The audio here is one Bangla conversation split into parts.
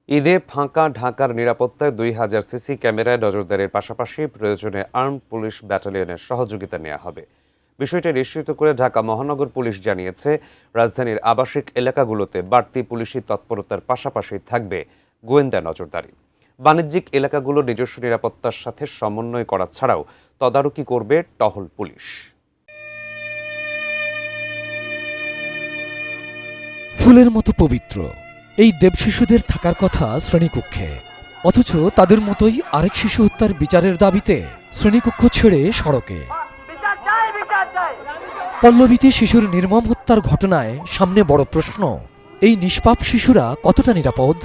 ঈদে ফাঁকা ঢাকার নিরাপত্তায় ২,০০০ সিসি ক্যামেরায় নজরদারির পাশাপাশি প্রয়োজনে আর্মড পুলিশ ব্যাটালিয়নের সহযোগিতা নেওয়া হবে। বিষয়টি নিশ্চিত করে ঢাকা মহানগর পুলিশ জানিয়েছে, রাজধানীর আবাসিক এলাকাগুলোতে বাড়তি পুলিশি তৎপরতার পাশাপাশি থাকবে গোয়েন্দা নজরদারি। বাণিজ্যিক এলাকাগুলো নিজস্ব নিরাপত্তার সাথে সমন্বয় করা ছাড়াও তদারকি করবে টহল পুলিশ। ফুলের মতো পবিত্র এই দেবশিশুদের থাকার কথা শ্রেণীকক্ষে, অথচ তাদের মতোই আরেক শিশু হত্যার বিচারের দাবিতে শ্রেণীকক্ষ ছেড়ে সড়কে। পল্লবীতে শিশুর নির্মম হত্যার ঘটনায় সামনে বড় প্রশ্ন, এই নিষ্পাপ শিশুরা কতটা নিরাপদ?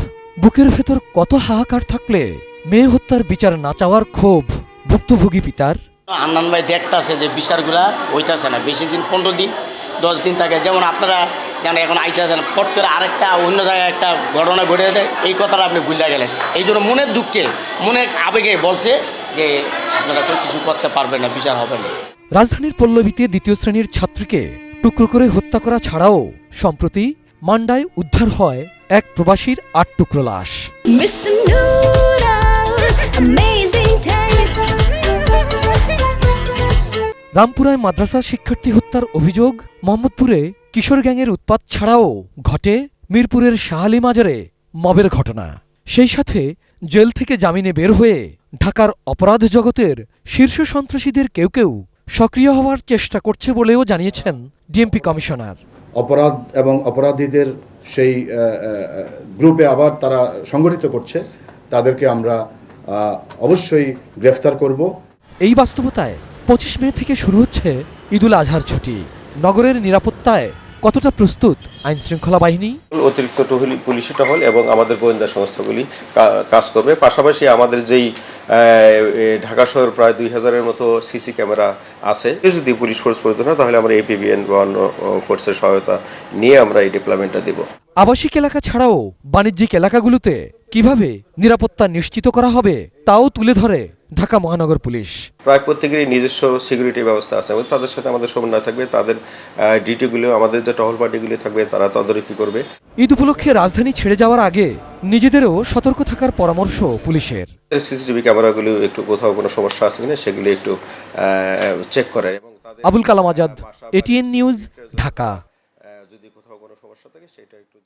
বুকের ভেতর কত হাহাকার থাকলে মেয়ে হত্যার বিচার না চাওয়ার ক্ষোভ ভুক্তভোগী পিতার। আন্নান ভাই দেখতেছে যে বিচারগুলা হইতেছে না, বেশি দিন 15 দিন 10 দিন থাকে। যেমন আপনারা জানেন এখন আইতেছেন, পট করে আরেকটা অন্য জায়গায় একটা ঘটনা ঘটে দেয়, এই কথাটা আপনি ভুলে গেলেন। এই জন্য মনের দুঃখে, মনের আবেগে বলছে যে আপনারা তো কিছু করতে পারবেন না, বিচার হবে না। রাজধানীর পল্লবীতে দ্বিতীয় শ্রেণীর ছাত্রীকে টুকরো করে হত্যা করা ছাড়াও সম্প্রতি মান্ডায় উদ্ধার হয় এক প্রবাসীর 8 টুকরো লাশ। রামপুরায় মাদ্রাসা শিক্ষার্থী হত্যার অভিযোগ, মোহাম্মদপুরে কিশোর গ্যাংয়ের উৎপাত ছাড়াও ঘটে মিরপুরের শাহালি মাজারে মবের ঘটনা। সেই সাথে জেল থেকে জামিনে বের হয়ে ঢাকার অপরাধ জগতের শীর্ষ সন্ত্রাসীদের কেউ কেউ সক্রিয় হওয়ার চেষ্টা করছে বলেও জানিয়েছেন ডিএমপি কমিশনার। অপরাধ এবং অপরাধীদের সেই গ্রুপে আবার তারা সংগঠিত করছে, তাদেরকে আমরা অবশ্যই গ্রেফতার করব। এই বাস্তবতায় 25 মে থেকে শুরু হচ্ছে ঈদুল আজহার ছুটি। নগরের নিরাপত্তায় কতটা প্রস্তুত আইন শৃঙ্খলা বাহিনী? অতিরিক্ত পুলিশি টহল এবং আমাদের গোয়েন্দা সংস্থাগুলি কাজ করবে। পাশাপাশি আমাদের যেই ঢাকা শহর প্রায় 2000-এর মতো সিসি ক্যামেরা আছে, যদি পুলিশ ফোর্স প্রয়োজন হয় তাহলে আমরা এপিবিএন বা অন্য ফোর্সের সহায়তা নিয়ে আমরা এই ডিপ্লয়মেন্টটা দেব। আবাসিক এলাকা ছাড়াও বাণিজ্যিক এলাকাগুলোতে কিভাবে নিরাপত্তা নিশ্চিত করা হবে তাও তুলে ধরে ঢাকা মহানগর পুলিশ। প্রায় প্রত্যেকেরই নিজস্ব সিকিউরিটি ব্যবস্থা আছে এবং তাদের সাথে আমাদের সমন্বয় থাকবে। তাদের ডিউটিগুলো, আমাদের যে টহল পার্টিগুলি থাকবে তারা তদারকি করবে। ঈদ উপলক্ষে রাজধানী ছেড়ে যাওয়ার আগে নিজেদেরও সতর্ক থাকার পরামর্শ পুলিশের। সিসিটিভি ক্যামেরাগুলো একটু কোথাও কোনো সমস্যা আছে কিনা সেগুলি একটু চেক করে। Abul Kalam Azad, ATN news, Dhaka. যদি কোথাও কোনো সমস্যা থাকে সেটা একটু